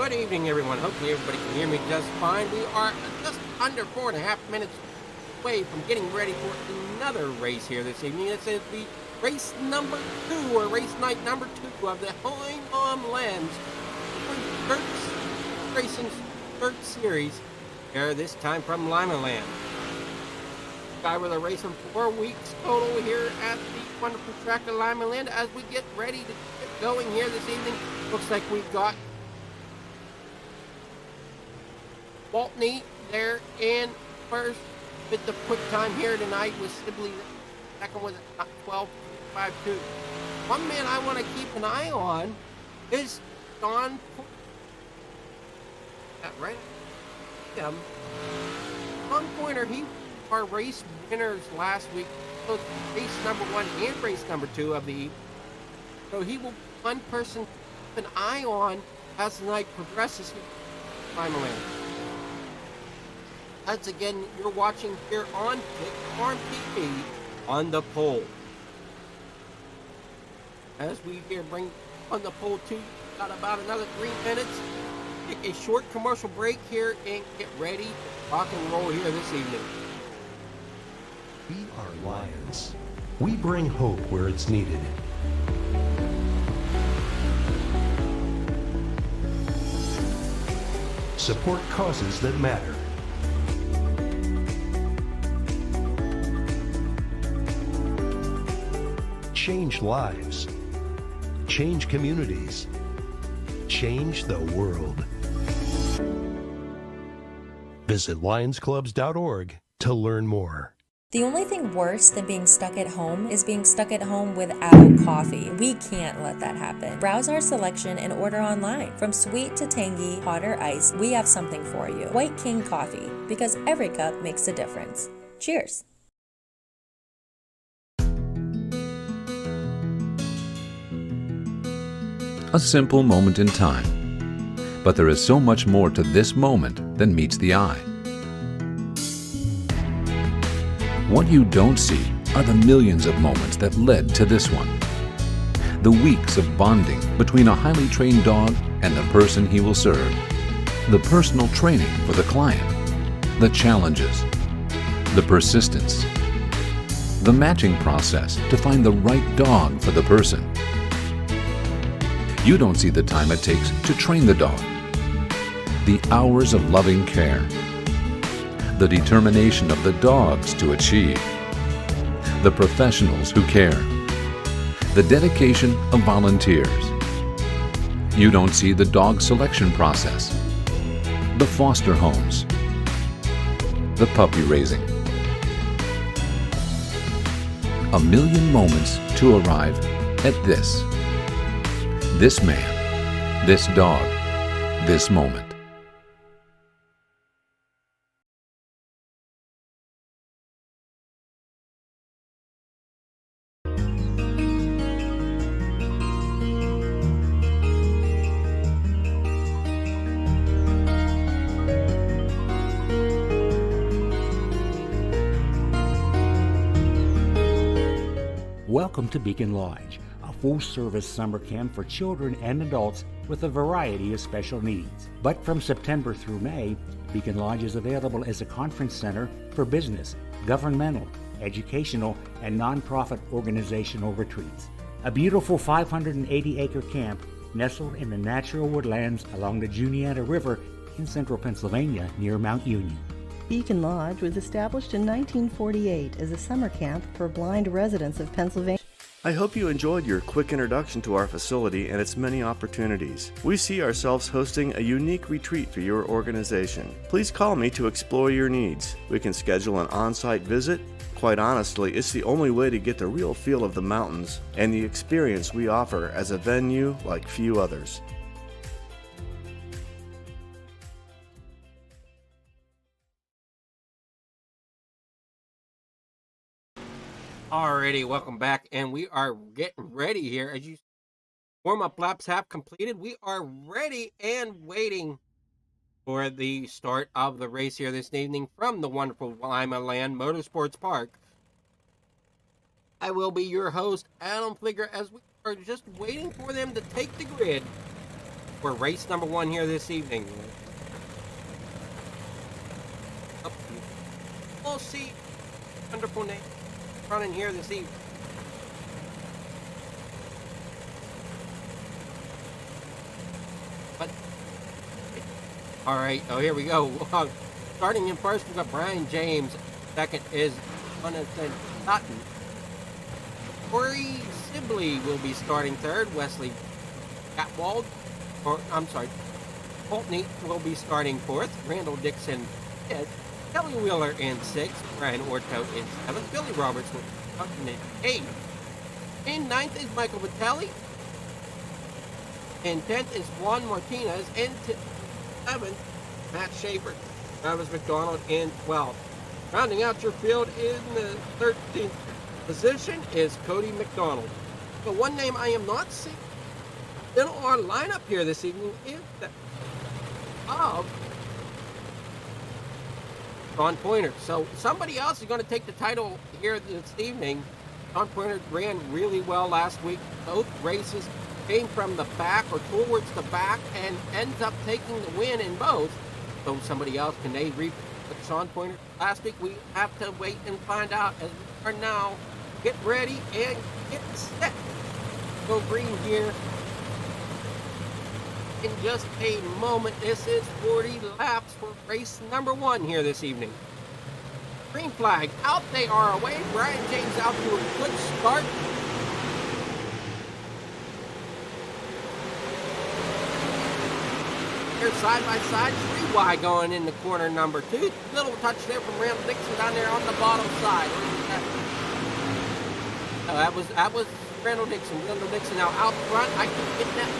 Good evening, everyone. Hopefully everybody can hear me just fine. We are just under 4.5 minutes away from getting ready for another race here this evening. This is the race number 2, or race night number 2 of the Limaland's Racing's third series here, this time from Limaland. Guy with a race of 4 weeks total here at the wonderful track of Limaland as we get ready to get going here this evening. Looks like we've got Waltney there in first with the quick time here tonight with Sibley second with 12.52. One man I want to keep an eye on is Don. Right? Don Pointer, he our race winners last week, both race number 1 and race number 2 of the evening. So he will be one person to keep an eye on as the night progresses here in Limaland. Once again, you're watching here on Farm TV on the pole. As we here bring on the pole to got about another 3 minutes. Take a short commercial break here and get ready to rock and roll here this evening. We are Lions. We bring hope where it's needed. Support causes that matter. Change lives. Change communities. Change the world. Visit lionsclubs.org to learn more. The only thing worse than being stuck at home is being stuck at home without coffee. We can't let that happen. Browse our selection and order online. From sweet to tangy, hot or iced, we have something for you. White King Coffee, because every cup makes a difference. Cheers. A simple moment in time. But there is so much more to this moment than meets the eye. What you don't see are the millions of moments that led to this one. The weeks of bonding between a highly trained dog and the person he will serve. The personal training for the client. The challenges. The persistence. The matching process to find the right dog for the person. You don't see the time it takes to train the dog. The hours of loving care. The determination of the dogs to achieve. The professionals who care. The dedication of volunteers. You don't see the dog selection process. The foster homes. The puppy raising. A million moments to arrive at this. This man, this dog, this moment. Welcome to Beacon Lodge, a full-service summer camp for children and adults with a variety of special needs. But from September through May, Beacon Lodge is available as a conference center for business, governmental, educational, and nonprofit organizational retreats. A beautiful 580-acre camp nestled in the natural woodlands along the Juniata River in central Pennsylvania near Mount Union. Beacon Lodge was established in 1948 as a summer camp for blind residents of Pennsylvania. I hope you enjoyed your quick introduction to our facility and its many opportunities. We see ourselves hosting a unique retreat for your organization. Please call me to explore your needs. We can schedule an on-site visit. Quite honestly, it's the only way to get the real feel of the mountains and the experience we offer as a venue like few others. Alrighty, welcome back, and we are getting ready here. As you warm-up laps have completed, we are ready and waiting for the start of the race here this evening from the wonderful Limaland Motorsports Park. I will be your host, Adam Fligger, as we are just waiting for them to take the grid for race number 1 here this evening. We'll see wonderful name running here this evening. But all right, here we go. Starting in first, we've got Brian James. Second is Jonathan Sutton. Corey Sibley will be starting third. Wesley Catwald, Pulteney will be starting fourth. Randall Dixon fifth. Kelly Wheeler in sixth. Brian Orto in seventh. Billy Roberts will be starting in eighth. In ninth is Michael Vitelli. In 10th is Juan Martinez. In 11th, Matt Schaefer. Travis McDonald in 12th. Rounding out your field in the 13th position is Cody McDonald. The one name I am not seeing in our lineup here this evening is that of Sean Pointer. So somebody else is going to take the title here this evening. Sean Pointer ran really well last week. Both races came from the back or towards the back and ends up taking the win in both. So somebody else, can they repeat Sean Pointer last week? We have to wait and find out as we are now. Get ready and get set. Go green here in just a moment. This is 40 laps for race number 1 here this evening. Green flag out, they are away. Brian James out to a good start. Side by side, 3 wide going in the corner number 2. Little touch there from Randall Dixon down there on the bottom side. That was Randall Dixon. Randall Dixon now out front. I keep getting that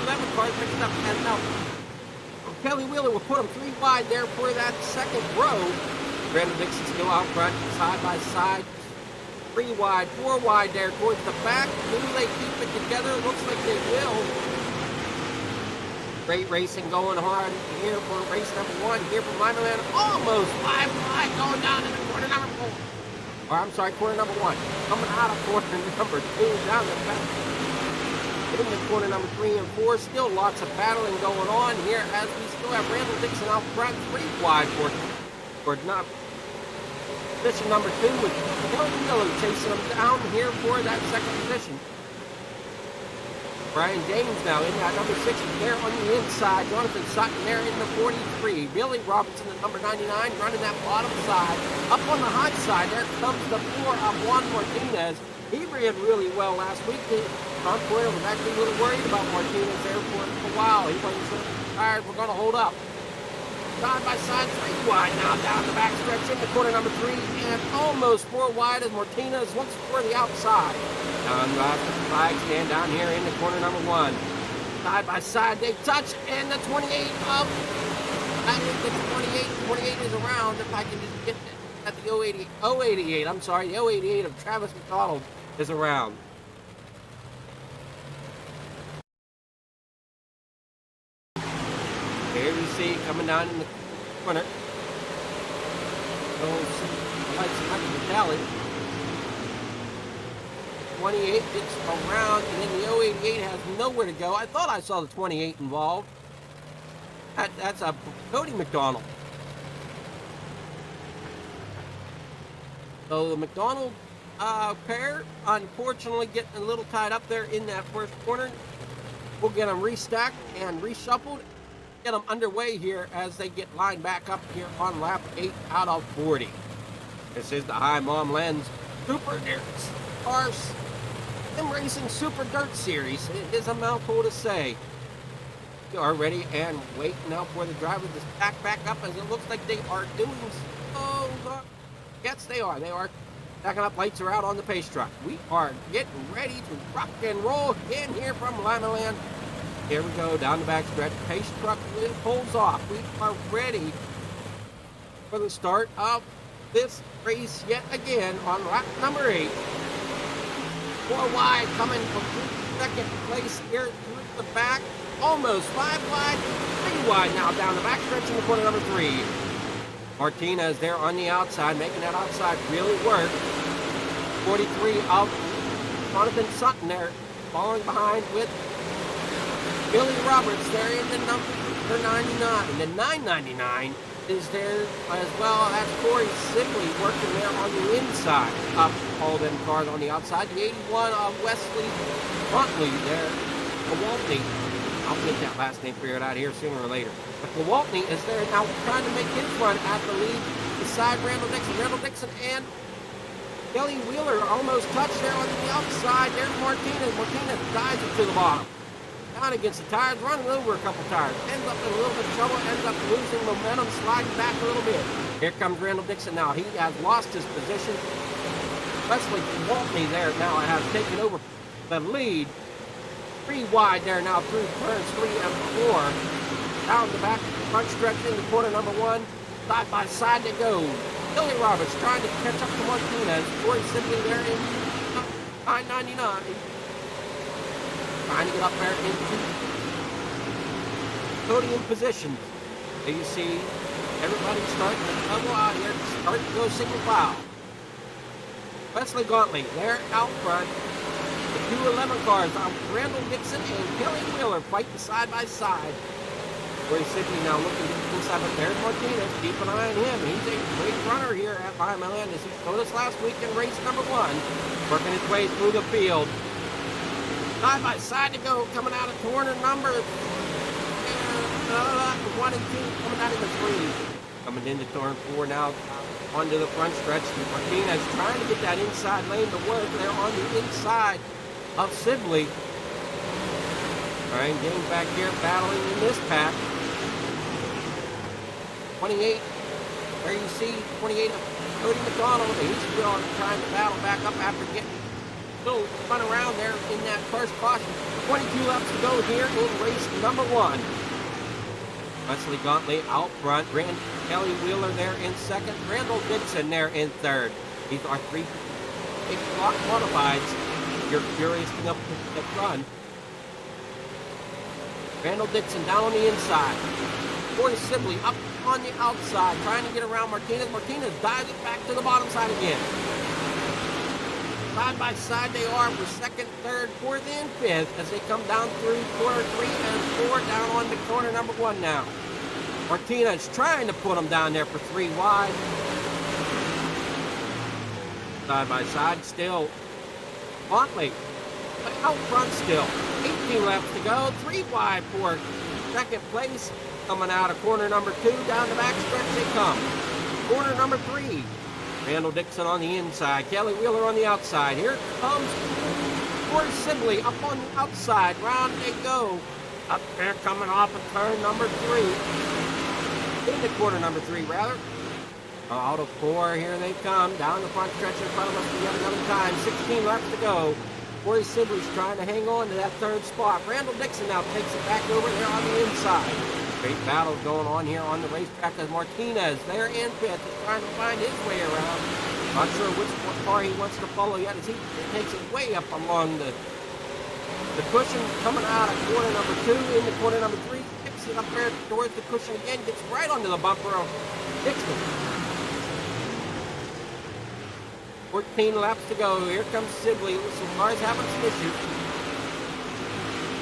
11 car picking up 10 now. Kelly Wheeler will put him 3 wide there for that second row. Randall Dixon still out front, side by side. 3 wide, 4 wide there towards the back. Maybe they keep it together. Looks like they will. Great racing going hard here for race number 1 here from Limaland. Almost 5 wide going down in the corner number 4. Or I'm sorry, corner number 1. Coming out of corner number 2 down the back. In the corner number 3 and 4. Still lots of battling going on here as we still have Randall Dixon out front. 3 wide for not position number 2 with Kelly Wheeler chasing them down here for that second position. Brian James now in that number 6 there on the inside. Jonathan Sutton there in the 43. Billy Robertson, the number 99, running that bottom side. Up on the hot side, there comes the 4 of Juan Martinez. He ran really well last week. Sean Pointer was actually a little worried about Martinez there for a while. He wasn't so tired. We're going to hold up. Side by side, 3 wide now down the back stretch in the corner number 3 and almost 4 wide as Martinez looks for the outside. Down the flag stand down here in the corner number 1. Side by side they touch and the 28 up. I think the 28 is around if I can just get at the 088. I'm sorry, the 088 of Travis McDonald is around. Here we see coming down in the corner. Lights Michael Vitelli. 28 gets around, and then the 088 has nowhere to go. I thought I saw the 28 involved. That's a Cody McDonald. So the McDonald pair, unfortunately, getting a little tied up there in that first corner. We'll get them restacked and reshuffled. Get them underway here as they get lined back up here on lap 8 out of 40. This is the High Mom Lens Super Dirt Cars Sim Racing Super Dirt Series. It is a mouthful to say. You are ready and wait now for the drivers to stack back up as it looks like they are doing so. Yes, they are. They are stacking up. Lights are out on the pace truck. We are getting ready to rock and roll again here from Limaland. Here we go, down the back stretch. Pace truck pulls off. We are ready for the start of this race yet again on lap number 8. 4 wide coming from second place here through the back. Almost 5 wide, 3 wide now down the back stretch in the corner number 3. Martinez there on the outside, making that outside really work. 43 of Jonathan Sutton there, falling behind with Billy Roberts there in the number 99. And the 999 is there as well. That's Corey Sibley working there on the inside. Up all them cars on the outside. The 81 of Wesley Huntley there. Waltney. I'll get that last name figured out here sooner or later. But Waltney is there now trying to make his run at the lead beside Randall Dixon. Randall Dixon and Kelly Wheeler almost touched there on the outside. There's Martinez. Martinez dives it to the bottom. Down against the tires, running over a couple tires. Ends up in a little bit of trouble, ends up losing momentum, sliding back a little bit. Here comes Randall Dixon now. He has lost his position. Wesley Waltney there now has taken over the lead. 3 wide there now through turns 3 and 4. Down the back front stretch into quarter number 1. Side by side they go. Billy Roberts trying to catch up to Martinez. Corey Sibley there in 999. Trying to get up there into podium position. There you see everybody starting to double out here, starting to go single file. Wesley Gauntly there out front. The 211 cars on Randall Dixon and Kelly Wheeler fighting side by side. Corey Sibley now looking inside, but there's Martinez. Keep an eye on him. He's a great runner here at Limaland, as he showed us last week in race number 1. Working his way through the field. Side by side to go, coming out of corner number 1 and 2, coming out of the 3. Coming into turn 4 now, onto the front stretch. Martinez trying to get that inside lane to work there on the inside of Sibley. Trying getting back here, battling in this pack. 28, there you see 28 of Cody McDonald. He's still trying to battle back up after getting little run around there in that first caution. 22 laps to go here in race number 1. Wesley Gauntly out front. Kelly Wheeler there in second. Randall Dixon there in third. These are 3 big block modifieds. You're curious to know the run. Randall Dixon down on the inside. Corey Sibley up on the outside, trying to get around Martinez. Martinez dives it back to the bottom side again. Side by side they are for second, third, fourth, and fifth as they come down through corner 3 and 4 down on the corner number 1 now. Martinez trying to put them down there for 3 wide. Side by side still. Huntley out front still. 18 laps to go. 3 wide for second place. Coming out of corner number 2 down the back stretch they come. Corner number 3. Randall Dixon on the inside, Kelly Wheeler on the outside. Here comes Corey Sibley up on the outside. Round they go. Up there coming off of turn number 3. Into quarter number 3, rather. Out of 4, here they come. Down the front stretch in front of us for yet another time. 16 laps to go. Corey Sibley's trying to hang on to that third spot. Randall Dixon now takes it back over there on the inside. Great battle going on here on the racetrack as Martinez there in fifth is trying to find his way around. Not sure which car he wants to follow yet as he takes it way up along the cushion, coming out of corner number 2 into corner number 3. Picks it up there towards the cushion again, gets right onto the bumper of Dixon. 14 laps to go. Here comes Sibley with some cars having some issues.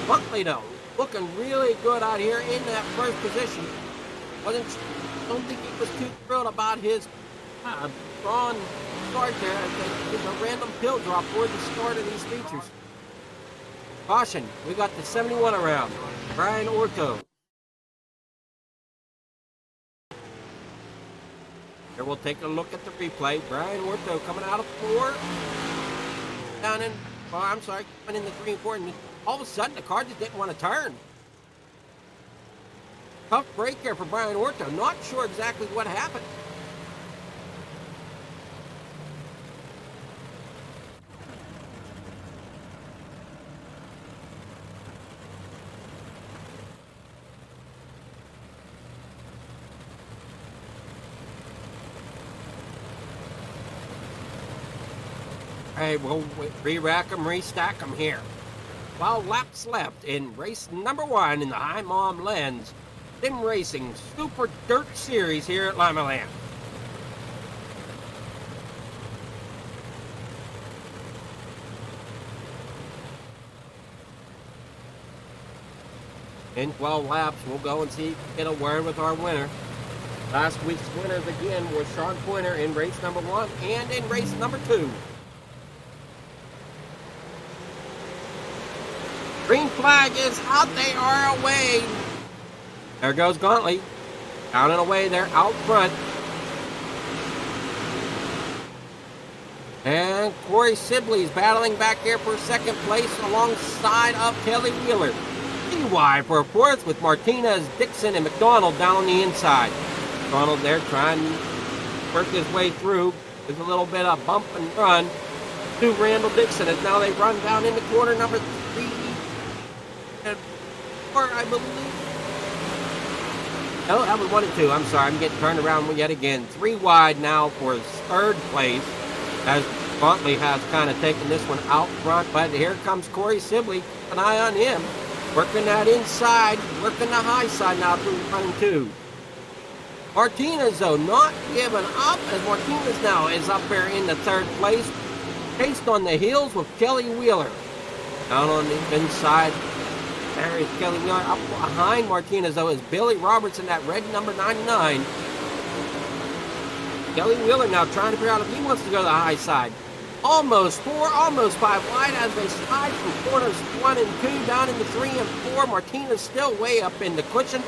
Huntley though, looking really good out here in that first position. Don't think he was too thrilled about his strong start there. It's a random pill drop toward the start of these features. Caution, we got the 71 around. Brian Orto. Here we'll take a look at the replay. Brian Orto coming out of 4. Down in, coming in the 3 and 4. And all of a sudden, the car just didn't want to turn. Tough break there for Brian Orto. Not sure exactly what happened. Hey, we'll re-rack them, restack them here. 12 laps left in race number 1 in the High Mom Lens Sim Racing Super Dirt Series here at Limaland. In 12 laps, we'll go and see, get a word with our winner. Last week's winners again were Sean Pointer in race number 1 and in race number 2. Green flag is out. They are away. There goes Gauntly. Down and away. They're out front. And Corey Sibley's battling back there for second place alongside of Kelly Wheeler. EY for fourth with Martinez, Dixon, and McDonald down on the inside. McDonald there trying to work his way through. There's a little bit of bump and run to Randall Dixon as now they run down into corner number 3 and 4, I believe. No, that was 1 and 2. I'm sorry, I'm getting turned around yet again. 3 wide now for third place, as Gauntly has kind of taken this one out front. But here comes Corey Sibley. Keep an eye on him. Working that inside, working the high side now through 1 and 2. Martinez, though, not giving up, as Martinez now is up there in the third place. Chased on the heels with Kelly Wheeler. Down on the inside, there is Kelly Wheeler. Up behind Martinez, though, is Billy Roberts in that red number 99. Kelly Wheeler now trying to figure out if he wants to go to the high side. Almost 4, almost 5 wide as they slide from corners 1 and 2 down into 3 and 4. Martinez still way up in the cushion.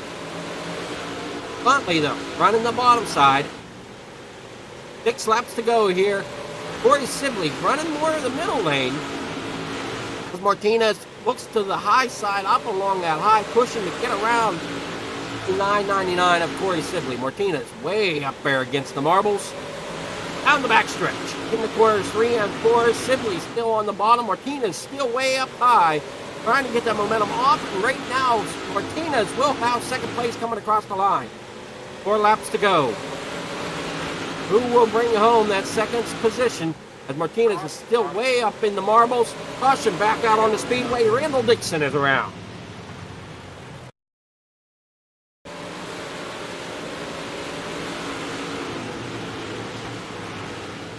Gauntly, though, running the bottom side. 6 laps to go here. Corey Sibley running more in the middle lane. As Martinez looks to the high side up along that high cushion to get around the 999 of Corey Sibley. Martinez way up there against the marbles. Down the backstretch. In the corners 3 and 4. Sibley still on the bottom. Martinez still way up high. Trying to get that momentum off. And right now, Martinez will have second place coming across the line. 4 laps to go. Who will bring home that second position as Martinez is still way up in the marbles. Caution back out on the speedway. Randall Dixon is around.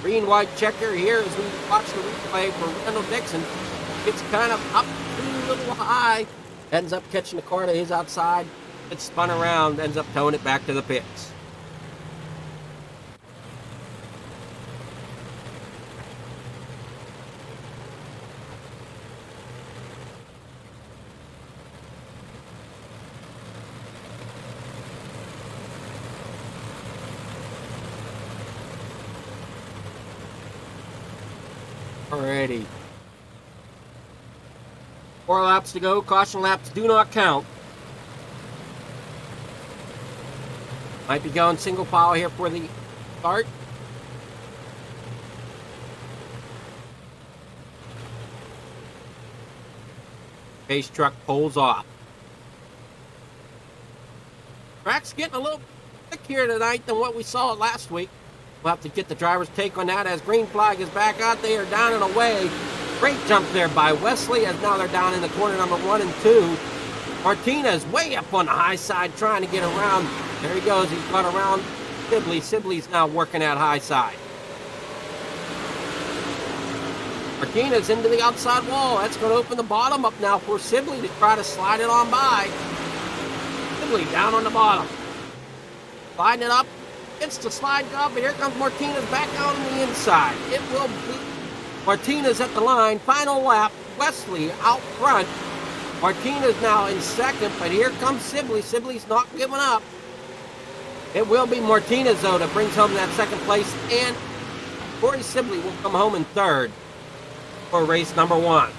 Green-white checker here as we watch the replay for Randall Dixon. It's kind of up too little high. Ends up catching the car to his outside. It's spun around, ends up towing it back to the pits. Alrighty. 4 laps to go. Caution laps do not count. Might be going single file here for the start. Pace truck pulls off. Track's getting a little thick here tonight than what we saw last week. We'll have to get the driver's take on that as green flag is back out. They are down and away. Great jump there by Wesley as now they're down in the corner number 1 and 2. Martinez way up on the high side trying to get around. There he goes. He's got around Sibley. Sibley's now working that high side. Martinez into the outside wall. That's going to open the bottom up now for Sibley to try to slide it on by. Sibley down on the bottom. Sliding it up. It's the slide job, but here comes Martinez back out on the inside. It will be Martinez at the line. Final lap. Wesley out front. Martinez now in second, but here comes Sibley. Sibley's not giving up. It will be Martinez, though, that brings home that second place, and Corey Sibley will come home in third for race number 1.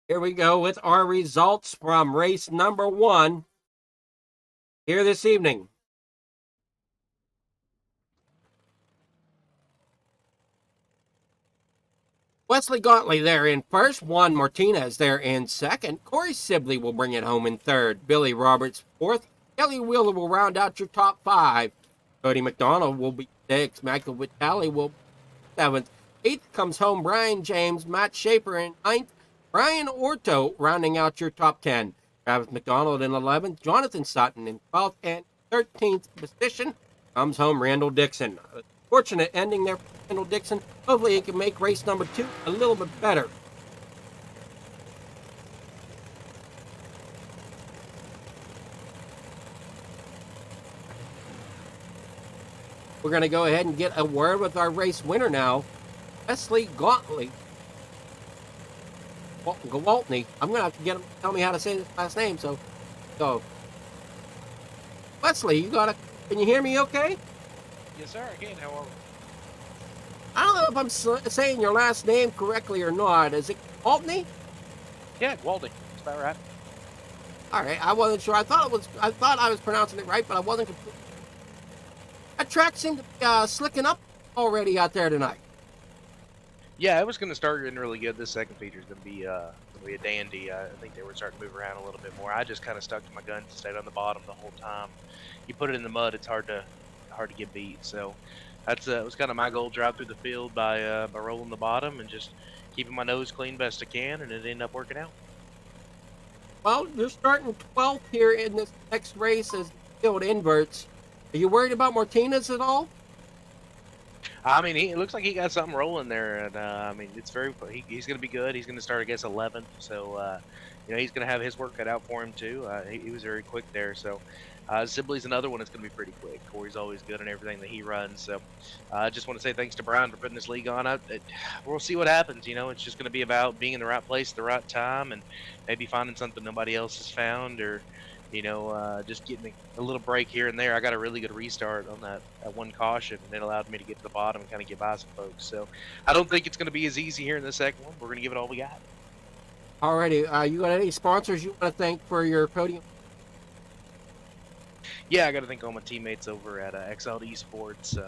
Here we go with our results from race number 1 here this evening. Wesley Gauntly there in first. Juan Martinez there in second. Corey Sibley will bring it home in third. Billy Roberts fourth. Kelly Wheeler will round out your top 5. Cody McDonald will be 6th. Michael Vitale will be 7th. 8th comes home Brian James. Matt Schaefer in 9th. Brian Orto rounding out your top 10. Travis McDonald in 11th. Jonathan Sutton in 12th. And 13th position comes home Randall Dixon. unfortunate ending there for Kendall Dixon. Hopefully he can make race number 2 a little bit better. We're going to go ahead and get a word with our race winner now, Wesley Gauntly. Gawaltney. I'm going to have to get him to tell me how to say his last name. So Wesley, can you hear me okay? Yes, sir, I can. How are we? I don't know if I'm saying your last name correctly or not. Is it Gawaltney? Yeah, Waldy. That's about right. All right, I wasn't sure. I thought I was pronouncing it right, but I wasn't completely. That track seemed to be slicking up already out there tonight. Yeah, it was going to start getting really good. This second feature is going to be a dandy. I think they were starting to move around a little bit more. I just kind of stuck to my guns and stayed on the bottom the whole time. You put it in the mud, it's hard to get beat. So that's it was kind of my goal: drive through the field by rolling the bottom and just keeping my nose clean best I can, and it ended up working out. Well, you're starting 12th here in this next race as field inverts. Are you worried about Martinez at all? I mean, it looks like he got something rolling there, and I mean, it's he's going to be good. He's going to start against 11th, so he's going to have his work cut out for him too. He was very quick there, so Sibley's another one that's going to be pretty quick. Corey's always good in everything that he runs, so I just want to say thanks to Brian for putting this league on. We'll see what happens. It's just going to be about being in the right place at the right time, and maybe finding something nobody else has found, or just getting a little break here and there. I got a really good restart on that one caution, and it allowed me to get to the bottom and kind of get by some folks. So I don't think it's going to be as easy here in the second one. We're going to give it all we got. Alrighty, you got any sponsors you want to thank for your podium? Yeah, I got to thank all my teammates over at XL Esports.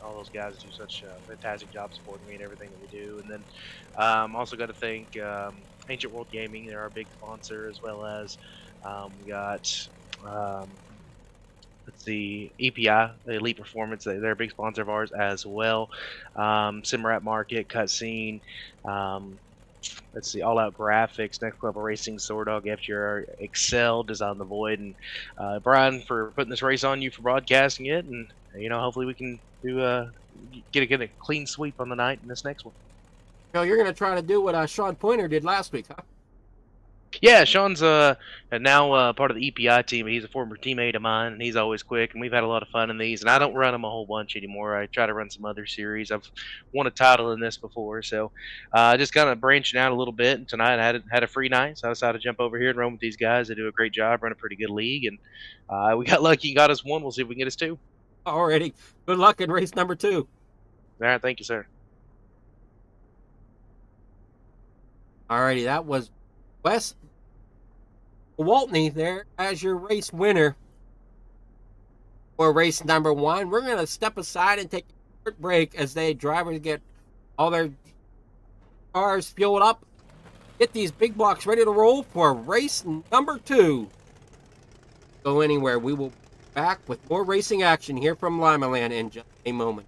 All those guys do such a fantastic job supporting me and everything that we do. And then also got to thank Ancient World Gaming. They're our big sponsor, as well as we got the EPI, the Elite Performance. They're a big sponsor of ours as well. Simrat Market, Cutscene. All Out Graphics, Next Level Racing, Sword Dog, FGR, Excel, Design the Void, and Brian for putting this race on you for broadcasting it. And hopefully we can get a clean sweep on the night in this next one. You're going to try to do what Sean Pointer did last week, huh? Yeah, Sean's now part of the EPI team. He's a former teammate of mine, and he's always quick, and we've had a lot of fun in these. And I don't run them a whole bunch anymore. I try to run some other series. I've won a title in this before, so just kind of branching out a little bit. And tonight I had a free night, so I decided to jump over here and run with these guys. They do a great job, run a pretty good league, and we got lucky and got us one. We'll see if we can get us two. Alrighty. Good luck in race number 2. All right, thank you, sir. Alrighty, that was Wes Waltney there as your race winner for race number 1. We're going to step aside and take a short break as they drivers get all their cars fueled up, get these big blocks ready to roll for race number 2. Go anywhere. We will be back with more racing action here from Limaland in just a moment.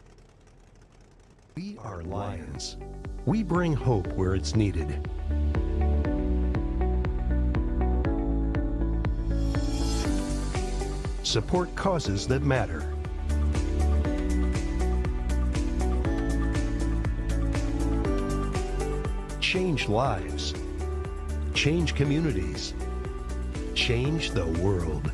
We are Lions. We bring hope where it's needed. Support causes that matter. Change lives. Change communities. Change the world.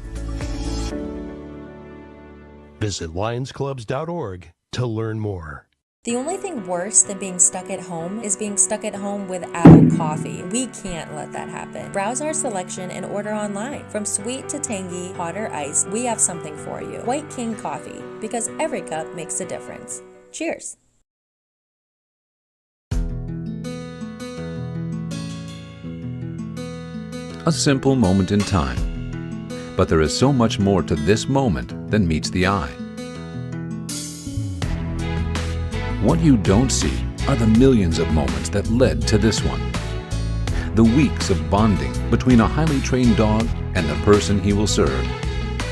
Visit lionsclubs.org to learn more. The only thing worse than being stuck at home is being stuck at home without coffee. We can't let that happen. Browse our selection and order online. From sweet to tangy, hot or iced, we have something for you. White King Coffee, because every cup makes a difference. Cheers. A simple moment in time. But there is so much more to this moment than meets the eye. What you don't see are the millions of moments that led to this one. The weeks of bonding between a highly trained dog and the person he will serve.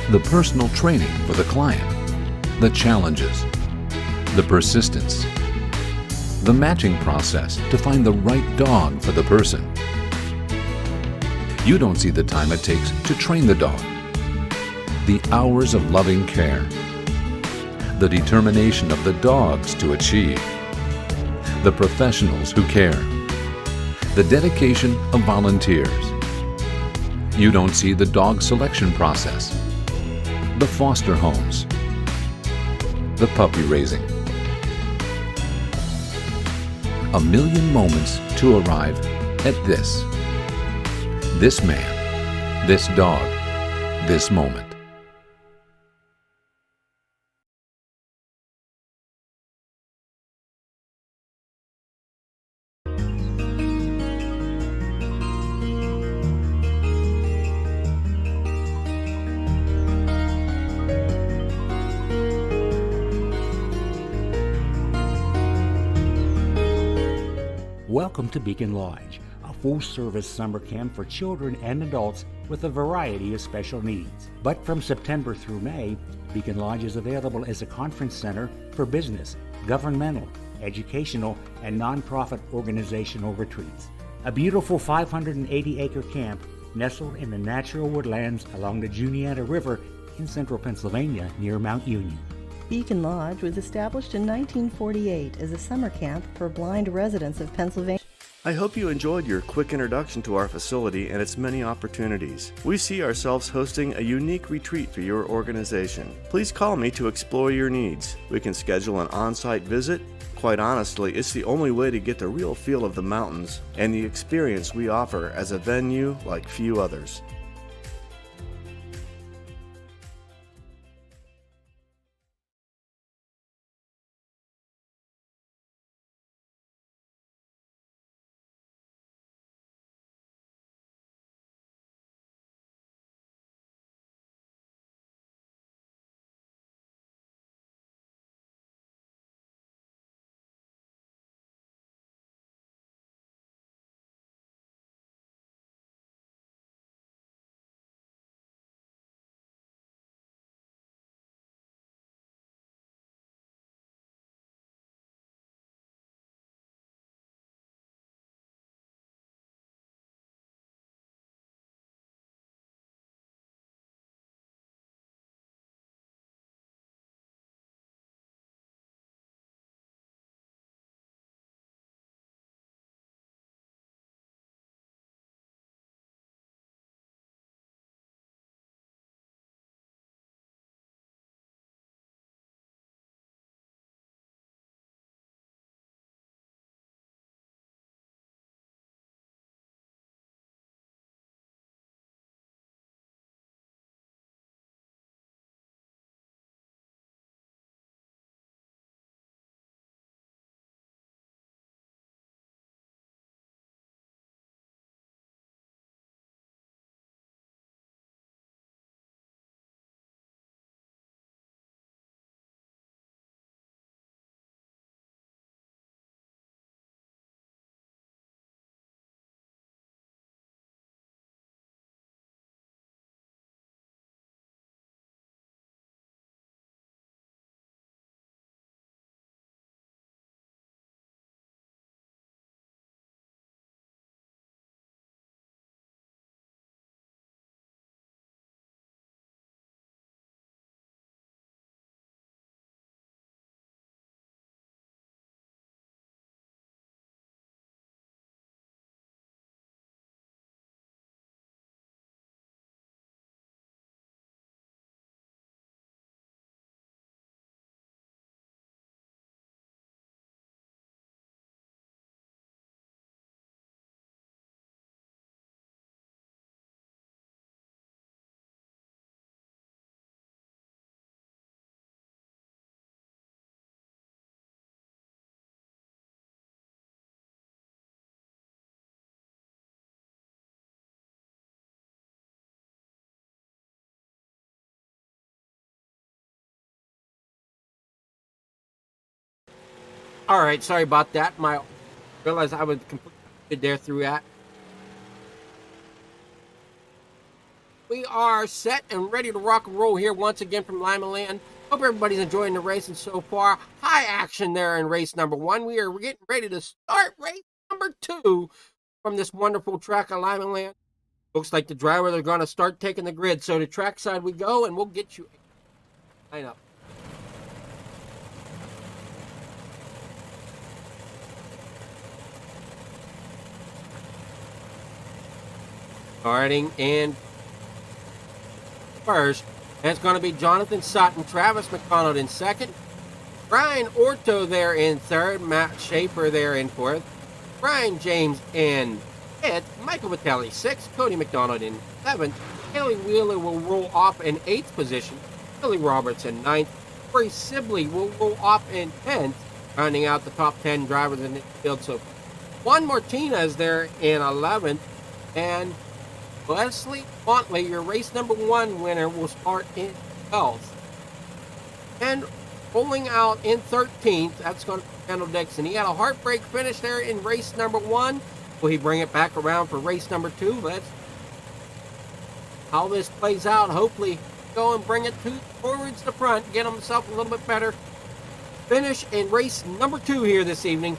The personal training for the client. The challenges. The persistence. The matching process to find the right dog for the person. You don't see the time it takes to train the dog. The hours of loving care. the determination of the dogs to achieve, the professionals who care, the dedication of volunteers. You don't see the dog selection process, the foster homes, the puppy raising. A million moments to arrive at this man, this dog, this moment. Welcome to Beacon Lodge, a full-service summer camp for children and adults with a variety of special needs. But from September through May, Beacon Lodge is available as a conference center for business, governmental, educational, and nonprofit organizational retreats. A beautiful 580-acre camp nestled in the natural woodlands along the Juniata River in central Pennsylvania near Mount Union. Beacon Lodge was established in 1948 as a summer camp for blind residents of Pennsylvania. I hope you enjoyed your quick introduction to our facility and its many opportunities. We see ourselves hosting a unique retreat for your organization. Please call me to explore your needs. We can schedule an on-site visit. Quite honestly, it's the only way to get the real feel of the mountains and the experience we offer as a venue like few others. All right, sorry about that. Realized I was completely there through that. We are set and ready to rock and roll here once again from Limaland. Hope everybody's enjoying the racing so far. High action there in race number 1. We're getting ready to start race number 2 from this wonderful track of Limaland. Looks like the drivers are going to start taking the grid. So to track side we go, and we'll get you a lineup. Starting in first, that's going to be Jonathan Sutton, Travis McDonald in second, Brian Orto there in third, Matt Schaefer there in fourth, Brian James in fifth, Michael Vitale sixth, Cody McDonald in seventh, Haley Wheeler will roll off in eighth position, Billy Roberts in ninth, Corey Sibley will roll off in 10th, rounding out the top 10 drivers in the field. So Juan Martinez there in 11th, and Leslie Montley, your race number 1 winner, will start in 12th. And rolling out in 13th, that's going to be Kendall Dixon. He had a heartbreak finish there in race number 1. Will he bring it back around for race number 2? Let's how this plays out. Hopefully go and bring it towards the front, get himself a little bit better finish in race number 2 here this evening.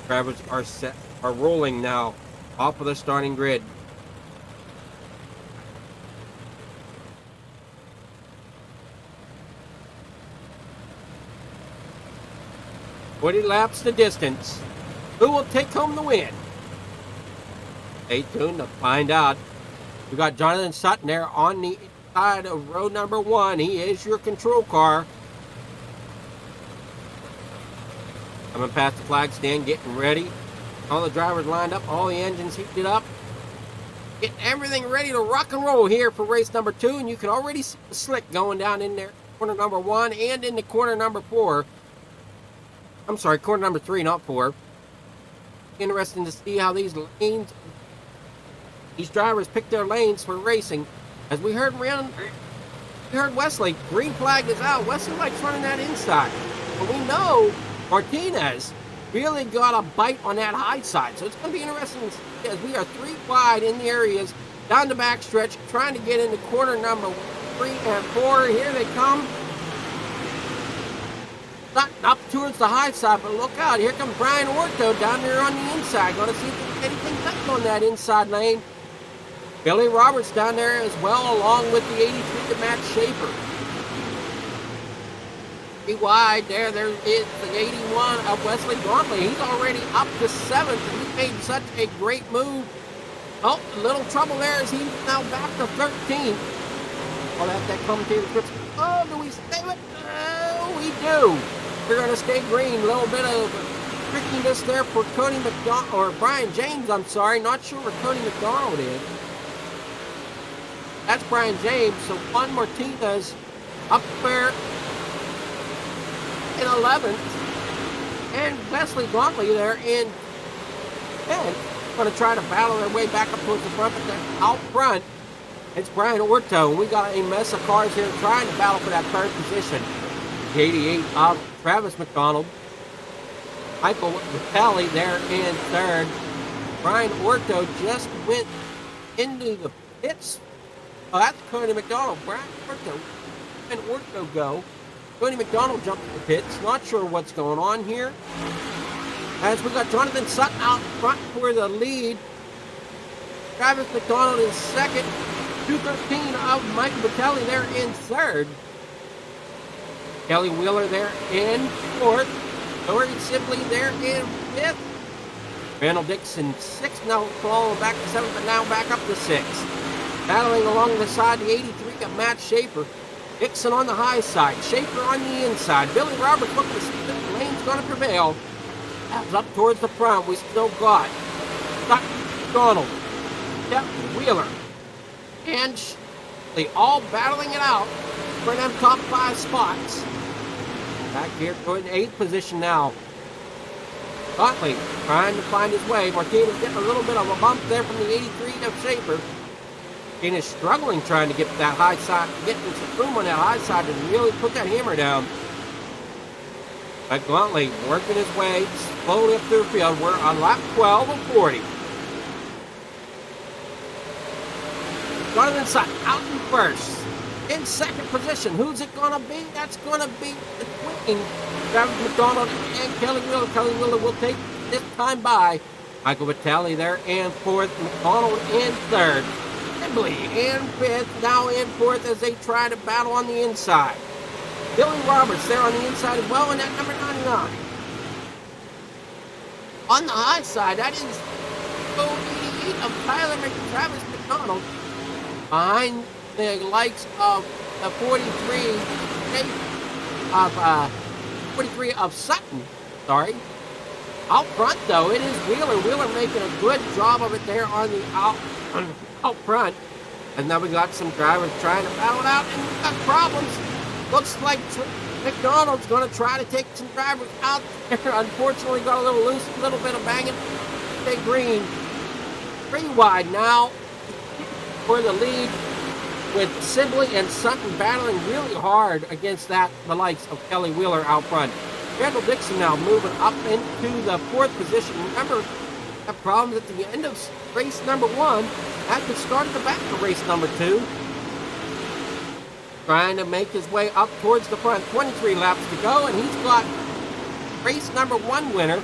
Drivers are rolling now off of the starting grid. Forty laps the distance. Who will take home the win? Stay tuned to find out. We got Jonathan Sutton there on the inside of row number 1. He is your control car. Coming past the flag stand, getting ready. All the drivers lined up, all the engines heated up. Getting everything ready to rock and roll here for race number 2. And you can already see the slick going down in there, corner number 1 and in the corner number 4. I'm sorry, corner number 3, not 4. Interesting to see how these drivers pick their lanes for racing. As we heard Wesley, green flag is out. Wesley likes running that inside. But we know Martinez really got a bite on that high side. So it's going to be interesting to see as we are 3 wide in the areas, down the back stretch, trying to get into corner number 3 and 4. Here they come. Not up towards the high side, but look out. Here comes Brian Orto down there on the inside. Going to see if they can get anything left on that inside lane. Billy Roberts down there as well, along with the 83 to Matt Schaefer. Be wide there. There is the 81 of Wesley Gauntlet. He's already up to 7th, and he made such a great move. Oh, a little trouble there as he's now back to 13th. I'll have that commentator script. Oh, do we save it? Oh, we do. We're going to stay green. A little bit of trickiness there for Cody McDonald, or Brian James, I'm sorry. Not sure where Cody McDonald is. That's Brian James. So Juan Martinez up there in 11th. And Wesley Gauntlet there in 10th. Going to try to battle their way back up towards the front. But then out front, it's Brian Orto. We got a mess of cars here trying to battle for that 3rd position. The 88 of Travis McDonald. Michael Vitale there in 3rd. Brian Orto just went into the pits. Oh, that's Cody McDonald. Brian Orto and Orto go. Cody McDonald jumped to the pits. Not sure what's going on here. As we got Jonathan Sutton out front for the lead. Travis McDonald is 2nd. 213 of Michael Vitale there in 3rd. Kelly Wheeler there in 4th. Corey Sibley there in 5th. Randall Dixon 6th, now falling back to 7th, but now back up to 6th. Battling along the side, the 83 of Matt Schaefer. Dixon on the high side, Schaefer on the inside. Billy Roberts looking to see if the lane's going to prevail. That's up towards the front. We still got Donald, Jeff Wheeler, and they all battling it out for them top 5 spots. Back here toward the 8th position now. Gottlieb trying to find his way. Martinez getting a little bit of a bump there from the 83 of Schaefer. Martinez struggling trying to get that high side, getting some room on that high side to really put that hammer down. But Gottlieb working his way slowly up through the field. We're on lap 12 of 40. Jonathan Sutton out in 1st. In 2nd position, who's it going to be? That's going to be between Travis McDonald and Kelly Wheeler. Kelly Wheeler will take this time by. Michael Vitale there in 4th. McDonald in 3rd. Sibley in 5th. Now in 4th as they try to battle on the inside. Billy Roberts there on the inside as well, and that number 99. On the high side, that is 88 of Travis McDonald. McDonald behind the likes of the 43 of Sutton. Sorry. Out front, though, it is Wheeler. Wheeler making a good job of it there on the out front. And now we got some drivers trying to battle it out, and we've got problems. Looks like McDonald's going to try to take some drivers out there. Unfortunately, got a little loose, a little bit of banging. Stay green. 3 wide now for the lead, with Sibley and Sutton battling really hard against the likes of Kelly Wheeler out front. Randall Dixon now moving up into the 4th position. Remember, that problem at the end of race number 1. That could start at the back of race number 2. Trying to make his way up towards the front. 23 laps to go, and he's got race number 1 winner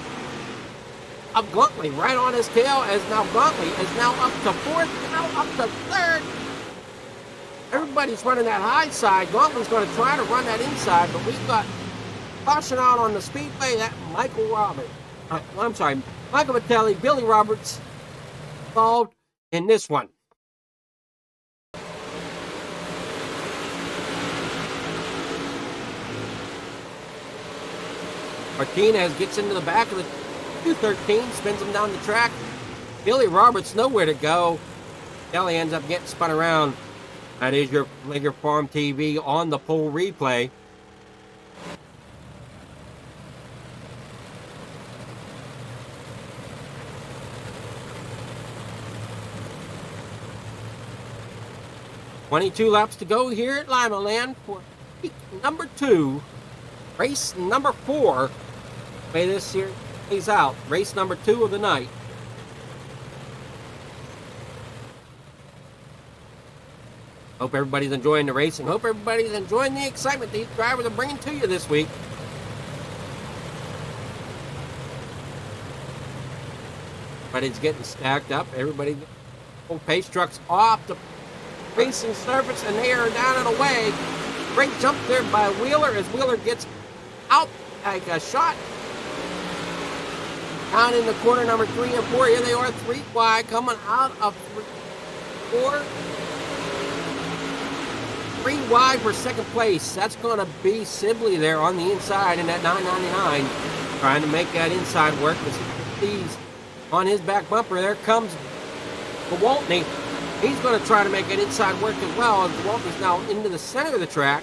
of Guntley right on his tail, as now Guntley is now up to 4th, now up to 3rd. Everybody's running that high side. Guntley's going to try to run that inside, but we've got caution out on the speedway. That Michael Vitelli, Billy Roberts involved in this one. Martinez gets into the back of the 213, spins him down the track. Billy Roberts nowhere to go. Kelly ends up getting spun around. That is your Ligger Farm TV on the pole replay. .22 laps to go here at Limaland for week number 2, race number 4. The way this here plays out, race number 2 of the night. Hope everybody's enjoying the racing. Hope everybody's enjoying the excitement these drivers are bringing to you this week. Everybody's getting stacked up. Everybody, pace trucks off the racing surface, and they are down and away. Great jump there by Wheeler as Wheeler gets out like a shot. Down in the corner number 3 and 4. Here they are, 3 wide, coming out of 4. 3 wide for second place. That's going to be Sibley there on the inside in that 999. Trying to make that inside work. He's on his back bumper. There comes Gewaltney. He's going to try to make it inside work as well, as Gewaltney's now into the center of the track.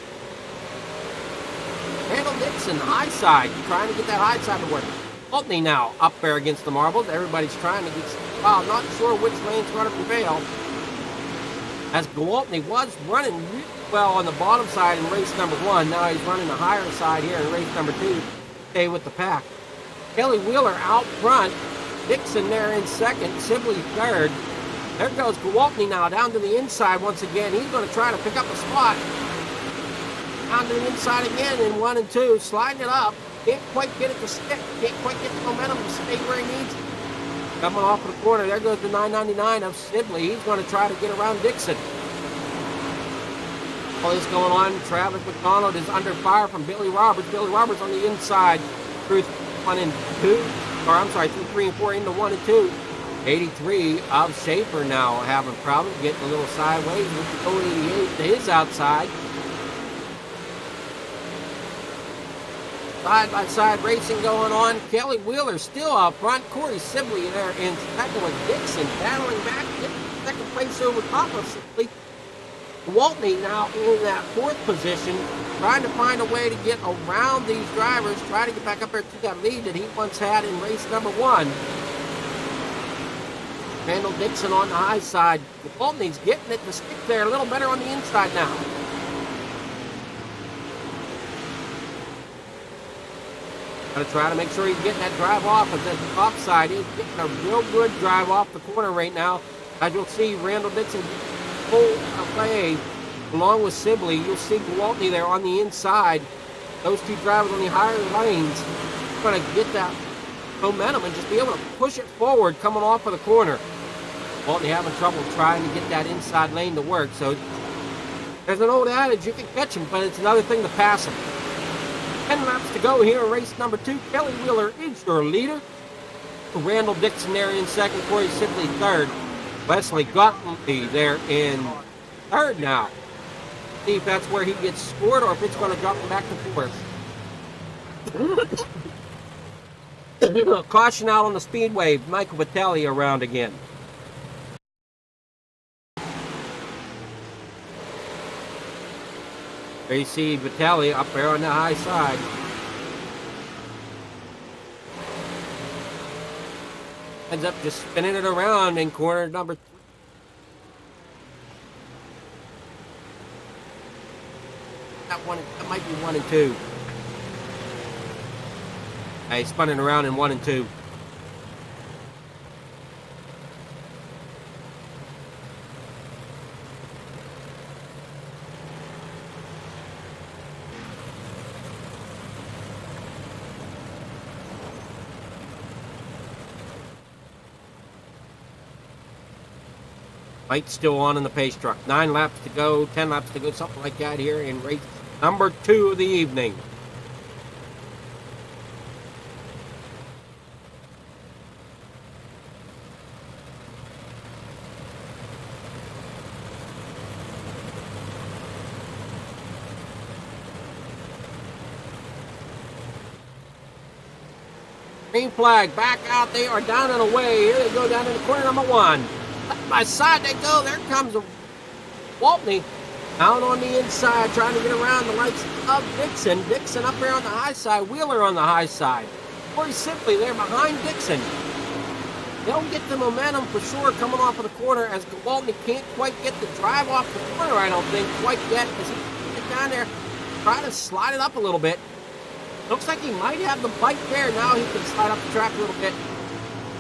Randall Dixon, high side, trying to get that high side to work. Gewaltney now up there against the marbles. Everybody's trying to get, well, not sure which lane's going to prevail, as Gewaltney was running really well on the bottom side in race number 1. Now he's running the higher side here in race number 2. Stay with the pack. Kelly Wheeler out front. Dixon there in second. Sibley third. There goes Gewaltney now down to the inside once again. He's going to try to pick up a spot. Down to the inside again in 1 and 2. Sliding it up. Can't quite get it to stick. Can't quite get the momentum to stay where he needs it. Coming off of the corner. There goes the 999 of Sibley. He's going to try to get around Dixon. All this going on. Travis McDonald is under fire from Billy Roberts. Billy Roberts on the inside through 1 and 2. Or I'm sorry, through 3 and 4 into 1 and 2. 83 of Schaefer now having problems getting a little sideways with the 88 to his outside. Side-by-side racing going on. Kelly Wheeler still out front. Corey Sibley there in second with Dixon battling back. Getting second place over top of Sibley. Gewaltney now in that 4th position, trying to find a way to get around these drivers, try to get back up there to that lead that he once had in race number 1. Randall Dixon on the high side. Gewaltney's getting it to stick there a little better on the inside now. Going to try to make sure he's getting that drive off of the offside. He's getting a real good drive off the corner right now. As you'll see, Randall Dixon pull away along with Sibley. You'll see Gewaltney there on the inside. Those two drivers on the higher lanes going to get that momentum and just be able to push it forward coming off of the corner. Gewaltney having trouble trying to get that inside lane to work. So there's an old adage, you can catch him, but it's another thing to pass him. 10 laps to go here in race number 2. Kelly Wheeler is your leader. Randall Dixon there in second. Corey Sibley third. Wesley Gottlieb there in third now. See if that's where he gets scored or if it's going to drop him back to fourth. Caution out on the speedway. Michael Vitelli around again. There you see Vitelli up there on the high side. Ends up just spinning it around in corner number 3. That might be 1 and 2. He spun it around in 1 and 2. Light still on in the pace truck. 9 laps to go, 10 laps to go, something like that here in race number 2 of the evening. Green flag back out. They are down and away. Here they go down in the corner number 1. By side they go. There comes Waltney out on the inside trying to get around the lights of Dixon. Dixon up there on the high side. Wheeler on the high side. Very simply, they're behind Dixon. They'll get the momentum for sure coming off of the corner as Waltney can't quite get the drive off the corner, I don't think, quite yet. As he get down there, try to slide it up a little bit. Looks like he might have the bite there. Now he can slide up the track a little bit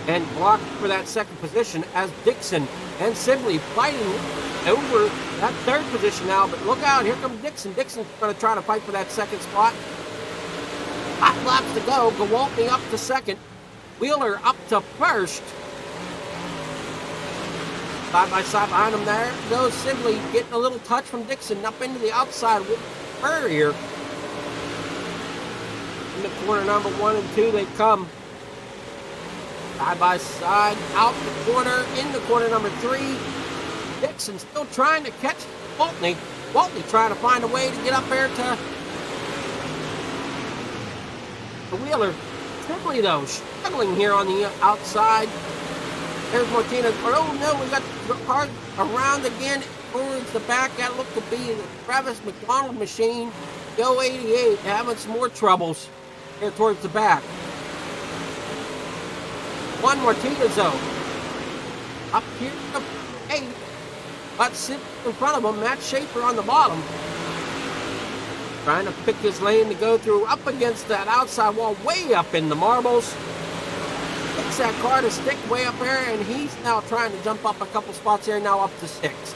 and block for that second position as Dixon and Sibley fighting over that third position now. But look out, here comes Dixon. Dixon's going to try to fight for that second spot. 5 laps to go. Gewaltney up to second. Wheeler up to first. Side by side behind him there goes Sibley, getting a little touch from Dixon up into the outside with Burr here. In the corner number 1 and 2 they come. Side by side, out the corner, in the corner number 3. Dixon still trying to catch Waltney. Waltney trying to find a way to get up there to the Wheeler. Sibley though, struggling here on the outside. There's Martinez. Oh no, we got the car around again towards the back. That looked to be the Travis McDonald machine. Go 88 having some more troubles here towards the back. Juan Martinez though, up here to 8, but sitting in front of him, Matt Schaefer on the bottom. Trying to pick his lane to go through up against that outside wall, way up in the marbles. Picks that car to stick way up there, and he's now trying to jump up a couple spots here, now up to 6.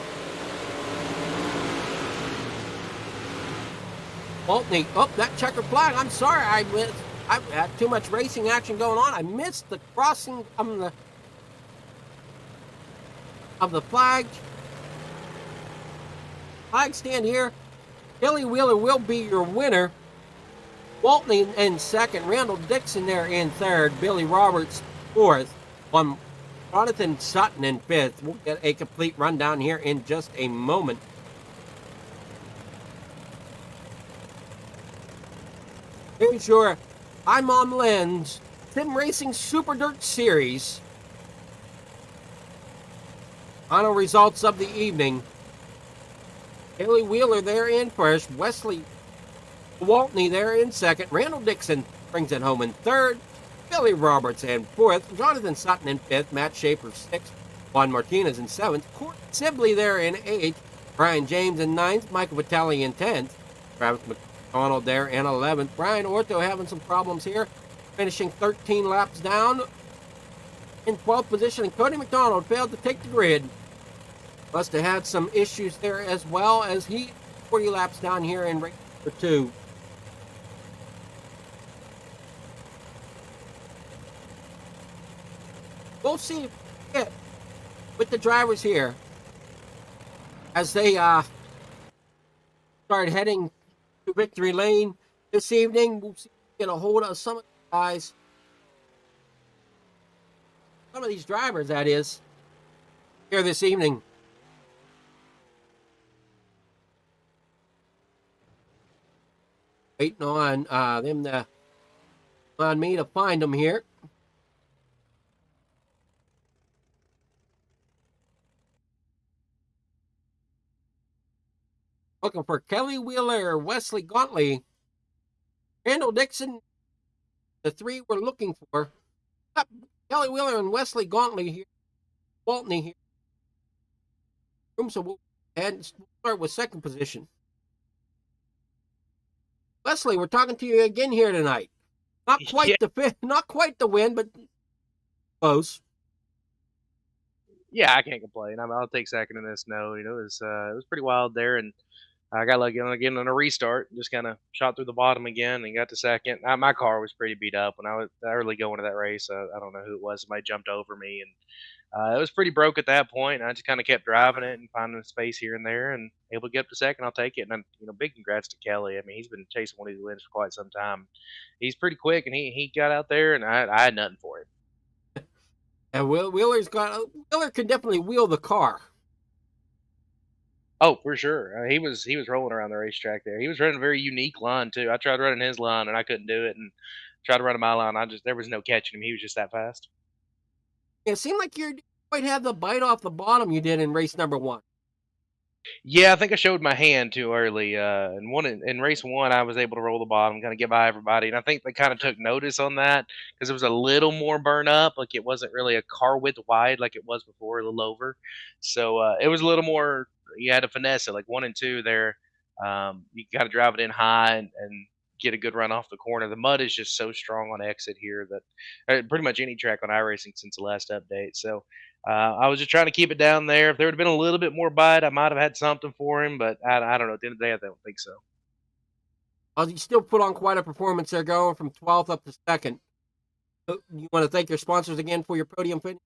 Waltney, oh, that checkered flag. I'm sorry, I had too much racing action going on. I missed the crossing of the flag. Flag stand here. Billy Wheeler will be your winner. Waltney in second. Randall Dixon there in third. Billy Roberts fourth. On Jonathan Sutton in fifth. We'll get a complete rundown here in just a moment. Here's your I'm on Lens Sim Racing Super Dirt Series. Final results of the evening. Haley Wheeler there in first. Wesley Waltney there in second. Randall Dixon brings it home in third. Billy Roberts in fourth. Jonathan Sutton in fifth. Matt Schaefer sixth. Juan Martinez in seventh. Court Sibley there in eighth. Brian James in ninth. Michael Vitale in 10th. Travis McDonald there in 11th. Brian Orto having some problems here. Finishing 13 laps down in 12th position. And Cody McDonald failed to take the grid. Must have had some issues there as well as he 40 laps down here in race number 2. We'll see with the drivers here as they start heading to victory lane this evening. We'll see if we get a hold of some of the guys. Some of these drivers, that is. here this evening. Waiting on them to on me to find them here. Looking for Kelly Wheeler, Wesley Gauntly, Randall Dixon. The three we're looking for. Kelly Wheeler and Wesley Gauntly here. Waltney here. So we'll start with second position. Wesley, we're talking to you again here tonight. Not quite not quite the win, but close. Yeah, I can't complain. I'll take second in this. No, it was pretty wild there, and I got lucky again on a restart. Just kind of shot through the bottom again and got to second. My car was pretty beat up when I was early going to that race. I don't know who it was. Somebody jumped over me, and it was pretty broke at that point. I just kind of kept driving it and finding a space here and there, and able to get up to second. I'll take it. And big congrats to Kelly. I mean, he's been chasing one of these wins for quite some time. He's pretty quick, and he got out there, and I had nothing for him. And Wheeler can definitely wheel the car. Oh, for sure. He was rolling around the racetrack there. He was running a very unique line too. I tried running his line and I couldn't do it, and tried running my line. There was no catching him. He was just that fast. It seemed like you quite have the bite off the bottom you did in race number 1. Yeah, I think I showed my hand too early. In race one, I was able to roll the bottom, kind of get by everybody, and I think they kind of took notice on that because it was a little more burn up. Like it wasn't really a car width wide like it was before, a little over. So it was a little more. You had to finesse it. Like 1 and 2 there, you got to drive it in high and get a good run off the corner. The mud is just so strong on exit here that pretty much any track on iRacing since the last update. So I was just trying to keep it down there. If there would have been a little bit more bite, I might have had something for him, but I don't know. At the end of the day, I don't think so. You still put on quite a performance there, going from 12th up to second. You want to thank your sponsors again for your podium finish?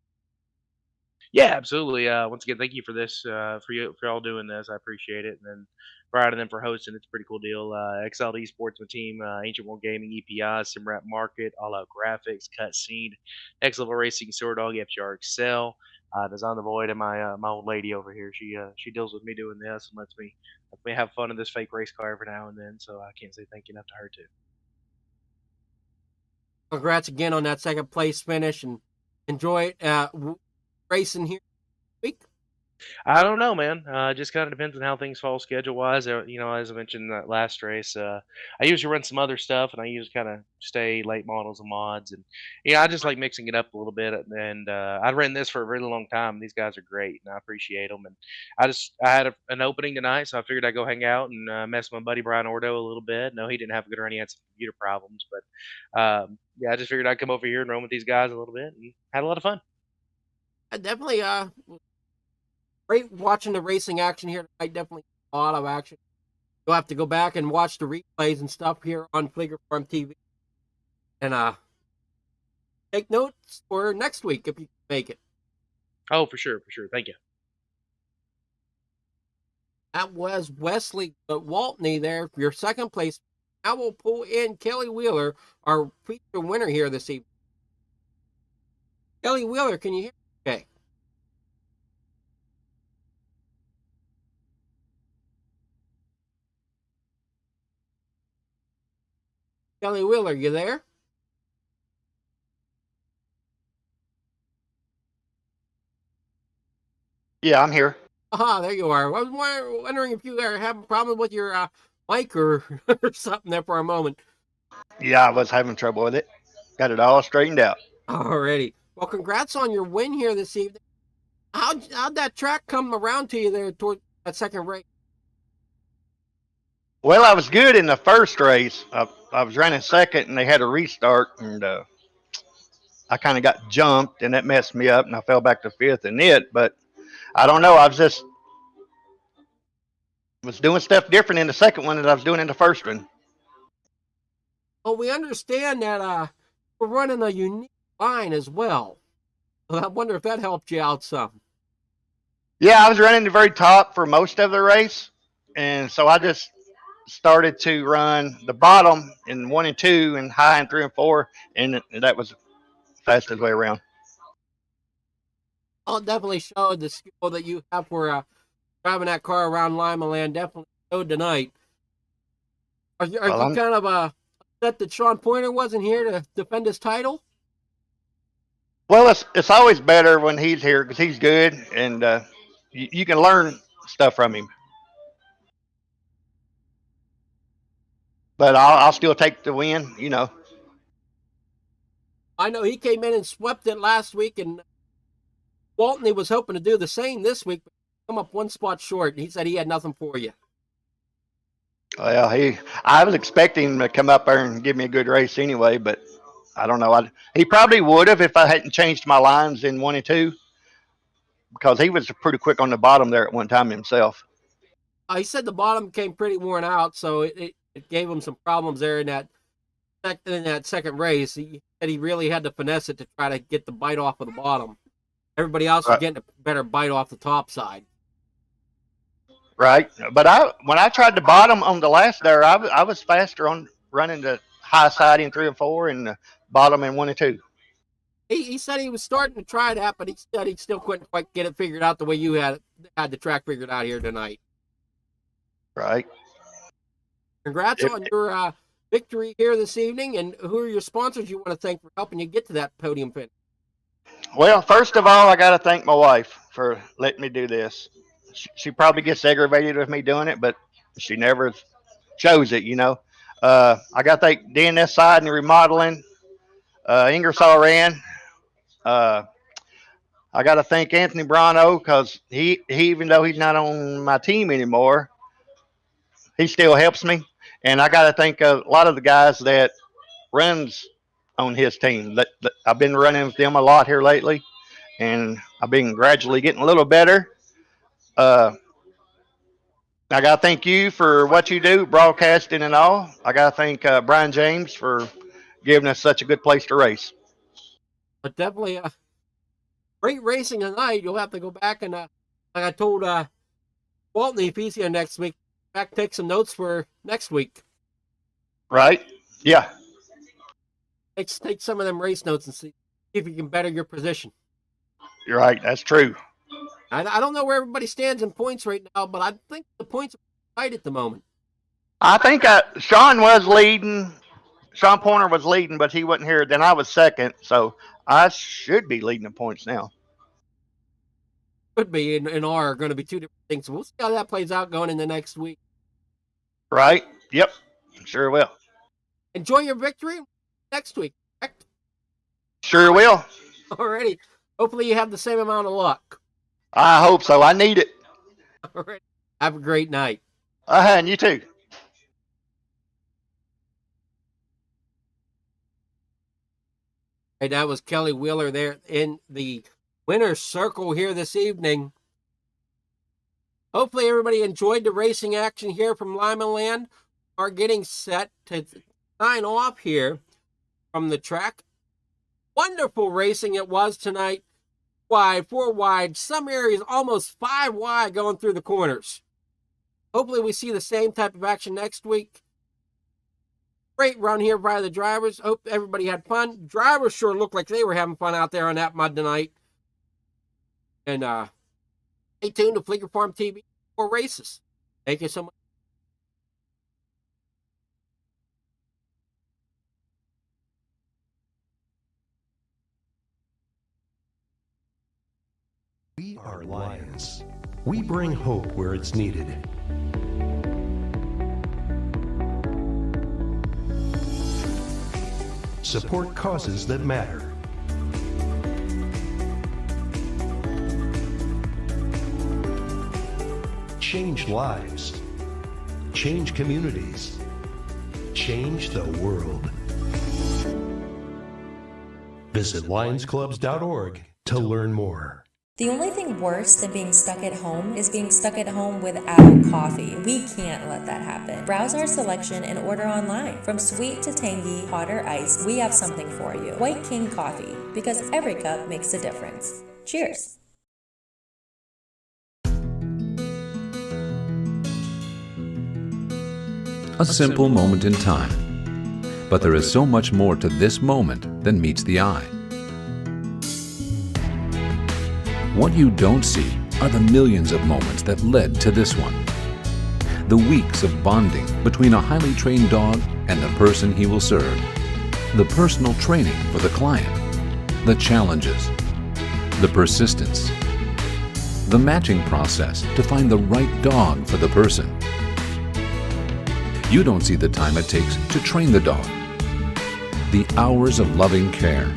Yeah, absolutely. Once again, thank you for this, for all doing this. I appreciate it. And then Brian and them for hosting. It's a pretty cool deal. XLD Esports, my team, Ancient World Gaming, EPI, SimRap Market, All Out Graphics, Cutscene, X Level Racing, Sword Dog, FGR Excel, Design the Void, and my old lady over here. She deals with me doing this and lets me have fun in this fake race car every now and then. So I can't say thank you enough to her too. Congrats again on that second place finish, and enjoy racing here this week. I don't know, man. Just kind of depends on how things fall schedule wise. As I mentioned in that last race, I usually run some other stuff, and I usually kind of stay late models and mods, and I just like mixing it up a little bit. And I ran this for a really long time. These guys are great, and I appreciate them. And I had an opening tonight, so I figured I'd go hang out and mess with my buddy Brian Ordo a little bit. No, he didn't have a good run; he had some computer problems, but yeah, I just figured I'd come over here and run with these guys a little bit, and had a lot of fun. I definitely great watching the racing action here tonight. Definitely a lot of action. You'll have to go back and watch the replays and stuff here on Fleeger Farm TV. And take notes for next week if you can make it. Oh, for sure. Thank you. That was Wesley Waltney there for your second place. Now we'll pull in Kelly Wheeler, our feature winner here this evening. Kelly Wheeler, can you hear me? Okay. Kelly Wheeler, you there? Yeah, I'm here. Aha, there you are. I was wondering if you are having a problem with your mic or, or something there for a moment. Yeah, I was having trouble with it. Got it all straightened out. Alrighty. Well, congrats on your win here this evening. How'd that track come around to you there toward that second race? Well, I was good in the first race. I was running second, and they had a restart, and I kind of got jumped, and that messed me up, and I fell back to fifth in it. But I don't know. I was doing stuff different in the second one than I was doing in the first one. Well, we understand that we're running a unique line as well. I wonder if that helped you out some. Yeah, I was running the very top for most of the race, and so I just started to run the bottom in 1 and 2 and high in 3 and 4, and that was the fastest way around. I'll definitely show the skill that you have for driving that car around Limaland. Definitely showed tonight. Are Well, you kind of upset that Sean Pointer wasn't here to defend his title? it's always better when he's here because he's good, and you can learn stuff from him. But I'll still take the win, you know. I know he came in and swept it last week, and Walton was hoping to do the same this week, but come up one spot short, and he said he had nothing for you. Well, I was expecting him to come up there and give me a good race anyway, but I don't know. He probably would have if I hadn't changed my lines in 1 and 2, because he was pretty quick on the bottom there at one time himself. He said the bottom came pretty worn out, so it gave him some problems there in that second race. He said he really had to finesse it to try to get the bite off of the bottom. Everybody else was getting a better bite off the top side. Right, but when I tried the bottom on the last there, I was faster on running the high side in 3 and 4 and the bottom in 1 and 2. He said he was starting to try that, but he said he still couldn't quite get it figured out the way you had the track figured out here tonight. Right. Congrats on your victory here this evening, and who are your sponsors you want to thank for helping you get to that podium finish? Well, first of all, I got to thank my wife for letting me do this. She probably gets aggravated with me doing it, but she never shows it, you know. I got to thank DNS Side and Remodeling, Ingersoll Rand. I got to thank Anthony Brano because he, even though he's not on my team anymore, he still helps me. And I got to thank a lot of the guys that runs on his team. That I've been running with them a lot here lately, and I've been gradually getting a little better. I got to thank you for what you do, broadcasting and all. I got to thank Brian James for giving us such a good place to race. But definitely great racing tonight. You'll have to go back and, like I told Walton, if he's here next week, take some notes for next week. Right? Yeah. Take some of them race notes and see if you can better your position. You're right. That's true. I don't know where everybody stands in points right now, but I think the points are tight at the moment. I think Sean was leading. Sean Pointer was leading, but he wasn't here. Then I was second, so I should be leading the points now. Could be and are going to be two different things. We'll see how that plays out going into next week. Right? Yep. Sure will. Enjoy your victory next week, correct? Sure will. Alrighty. Hopefully you have the same amount of luck. I hope so. I need it. All right. Have a great night. And you too. Hey, that was Kelly Wheeler there in the winner's circle here this evening. Hopefully everybody enjoyed the racing action here from Limaland. Are getting set to sign off here from the track. Wonderful racing it was tonight. Wide, 4 wide, some areas almost 5 wide going through the corners. Hopefully we see the same type of action next week. Great run here by the drivers. Hope everybody had fun. Drivers sure looked like they were having fun out there on that mud tonight. And stay tuned to Fleeger Farm TV for races. Thank you so much. We are Lions. We bring hope where it's needed. Support causes that matter. Change lives. Change communities. Change the world. Visit lionsclubs.org to learn more. The only thing worse than being stuck at home is being stuck at home without coffee. We can't let that happen. Browse our selection and order online. From sweet to tangy, hot or iced, we have something for you. White King Coffee, because every cup makes a difference. Cheers. A simple moment in time. But there is so much more to this moment than meets the eye. What you don't see are the millions of moments that led to this one. The weeks of bonding between a highly trained dog and the person he will serve. The personal training for the client. The challenges. The persistence. The matching process to find the right dog for the person. You don't see the time it takes to train the dog. The hours of loving care.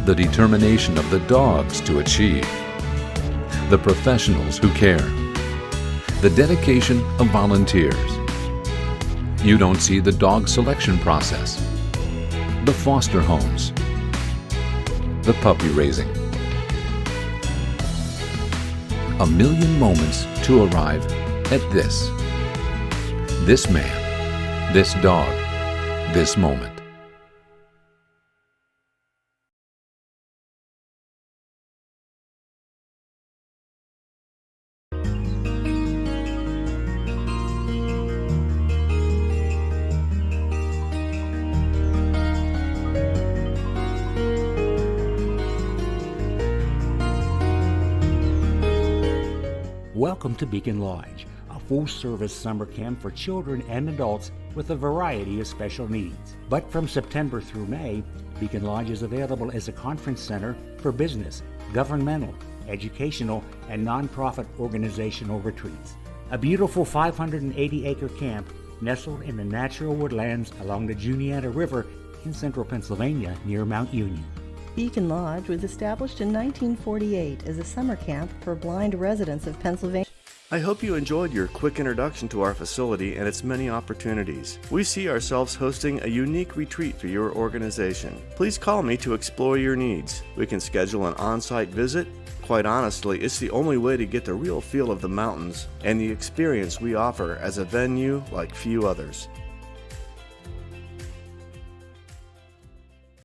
The determination of the dogs to achieve. The professionals who care. The dedication of volunteers. You don't see the dog selection process. The foster homes. The puppy raising. A million moments to arrive at this. This man, this dog, this moment. Welcome to Beacon Lodge, a full-service summer camp for children and adults with a variety of special needs. But from September through May, Beacon Lodge is available as a conference center for business, governmental, educational, and nonprofit organizational retreats. A beautiful 580-acre camp nestled in the natural woodlands along the Juniata River in central Pennsylvania near Mount Union. Beacon Lodge was established in 1948 as a summer camp for blind residents of Pennsylvania. I hope you enjoyed your quick introduction to our facility and its many opportunities. We see ourselves hosting a unique retreat for your organization. Please call me to explore your needs. We can schedule an on-site visit. Quite honestly, it's the only way to get the real feel of the mountains and the experience we offer as a venue like few others.